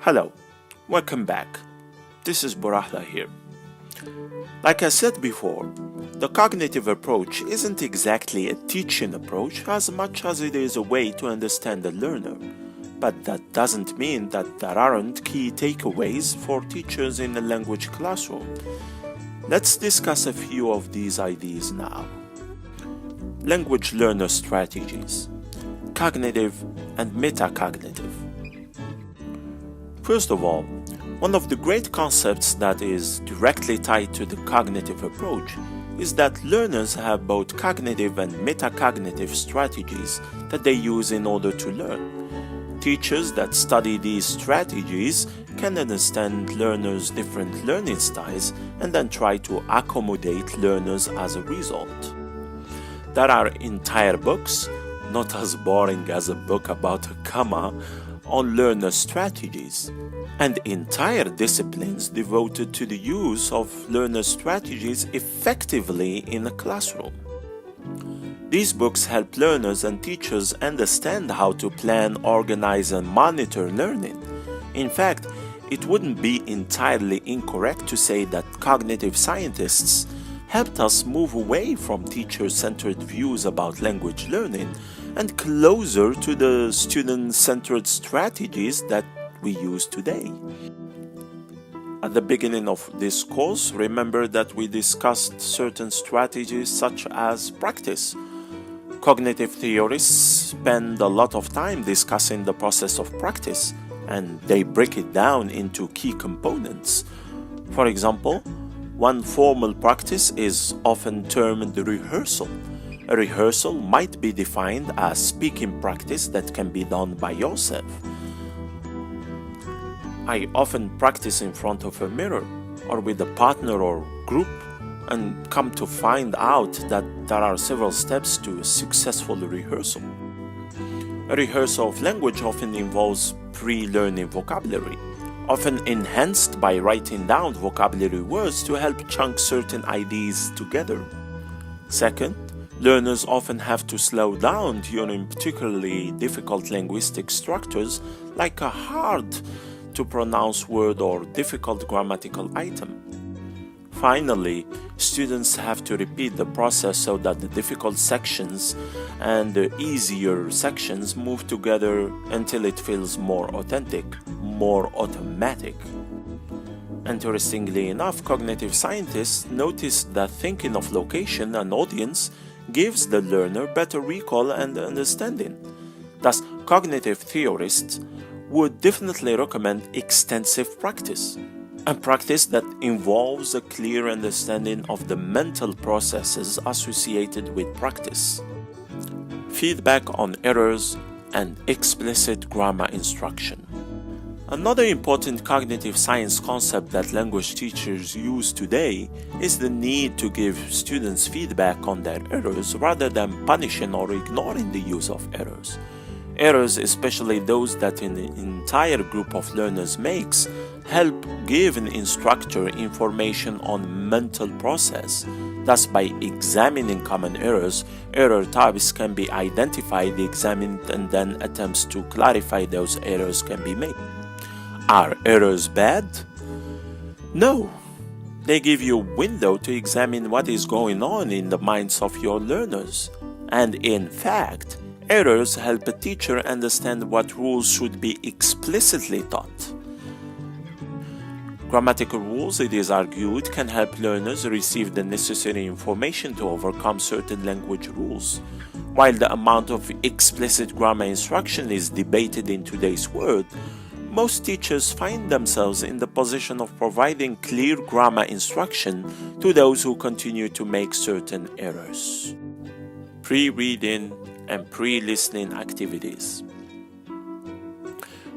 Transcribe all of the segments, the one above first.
Hello, welcome back. This is Burahla here. Like I said before, the cognitive approach isn't exactly a teaching approach as much as it is a way to understand the learner. But that doesn't mean that there aren't key takeaways for teachers in a language classroom. Let's discuss a few of these ideas now. Language learner strategies, cognitive and metacognitive. First of all, one of the great concepts that is directly tied to the cognitive approach is that learners have both cognitive and metacognitive strategies that they use in order to learn. Teachers that study these strategies can understand learners' different learning styles and then try to accommodate learners as a result. There are entire books, not as boring as a book about a comma, on learner strategies, and entire disciplines devoted to the use of learner strategies effectively in a classroom. These books help learners and teachers understand how to plan, organize, and monitor learning. In fact, it wouldn't be entirely incorrect to say that cognitive scientists helped us move away from teacher-centered views about language learning and closer to the student-centered strategies that we use today. At the beginning of this course, remember that we discussed certain strategies such as practice. Cognitive theorists spend a lot of time discussing the process of practice, and they break it down into key components. For example, one formal practice is often termed rehearsal. A rehearsal might be defined as speaking practice that can be done by yourself. I often practice in front of a mirror or with a partner or group and come to find out that there are several steps to a successful rehearsal. A rehearsal of language often involves pre-learning vocabulary, often enhanced by writing down vocabulary words to help chunk certain ideas together. Second, learners often have to slow down during particularly difficult linguistic structures like a hard-to-pronounce word or difficult grammatical item. Finally, students have to repeat the process so that the difficult sections and the easier sections move together until it feels more authentic, more automatic. Interestingly enough, cognitive scientists noticed that thinking of location and audience gives the learner better recall and understanding. Thus, cognitive theorists would definitely recommend extensive practice, and practice that involves a clear understanding of the mental processes associated with practice. Feedback on errors and explicit grammar instruction. Another important cognitive science concept that language teachers use today is the need to give students feedback on their errors rather than punishing or ignoring the use of errors. Errors, especially those that an entire group of learners makes, help give an instructor information on mental process. Thus, by examining common errors, error types can be identified, examined, and then attempts to clarify those errors can be made. Are errors bad? No. They give you a window to examine what is going on in the minds of your learners. And in fact, errors help a teacher understand what rules should be explicitly taught. Grammatical rules, it is argued, can help learners receive the necessary information to overcome certain language rules. While the amount of explicit grammar instruction is debated in today's world, most teachers find themselves in the position of providing clear grammar instruction to those who continue to make certain errors. Pre-reading and pre-listening activities.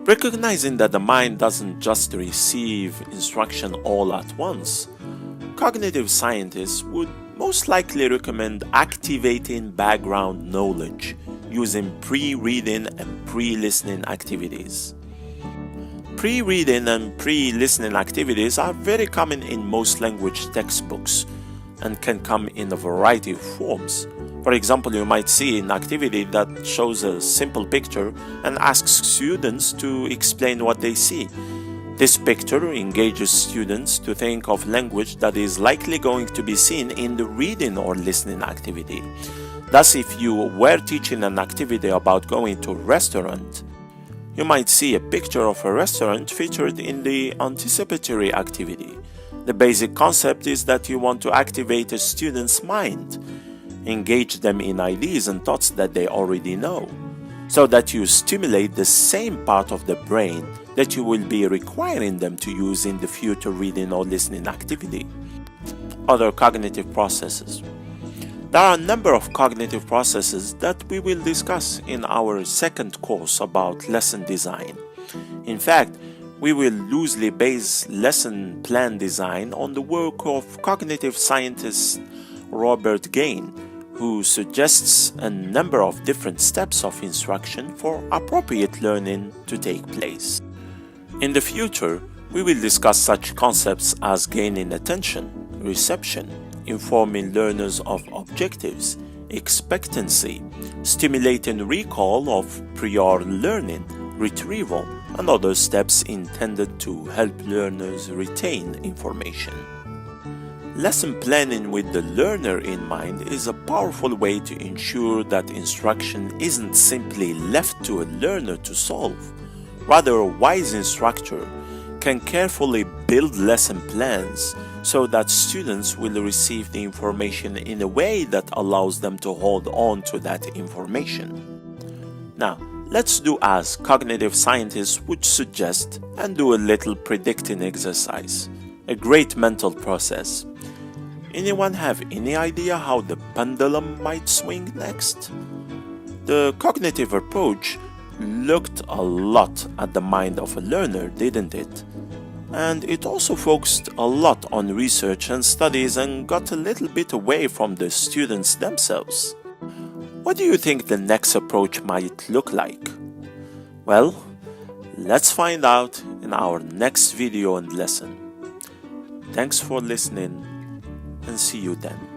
Recognizing that the mind doesn't just receive instruction all at once, cognitive scientists would most likely recommend activating background knowledge using pre-reading and pre-listening activities. Pre-reading and pre-listening activities are very common in most language textbooks and can come in a variety of forms. For example, you might see an activity that shows a simple picture and asks students to explain what they see. This picture engages students to think of language that is likely going to be seen in the reading or listening activity. Thus, if you were teaching an activity about going to a restaurant, you might see a picture of a restaurant featured in the anticipatory activity. The basic concept is that you want to activate a student's mind, engage them in ideas and thoughts that they already know, so that you stimulate the same part of the brain that you will be requiring them to use in the future reading or listening activity. Other cognitive processes. There are a number of cognitive processes that we will discuss in our second course about lesson design. In fact, we will loosely base lesson plan design on the work of cognitive scientist Robert Gain, who suggests a number of different steps of instruction for appropriate learning to take place. In the future, we will discuss such concepts as gaining attention, reception, informing learners of objectives, expectancy, stimulating recall of prior learning, retrieval, and other steps intended to help learners retain information. Lesson planning with the learner in mind is a powerful way to ensure that instruction isn't simply left to a learner to solve. Rather, a wise instructor can carefully build lesson plans so that students will receive the information in a way that allows them to hold on to that information. Now, let's do as cognitive scientists would suggest and do a little predicting exercise, a great mental process. Anyone have any idea how the pendulum might swing next? The cognitive approach looked a lot at the mind of a learner, didn't it? And it also focused a lot on research and studies and got a little bit away from the students themselves. What do you think the next approach might look like? Well, let's find out in our next video and lesson. Thanks for listening, and see you then.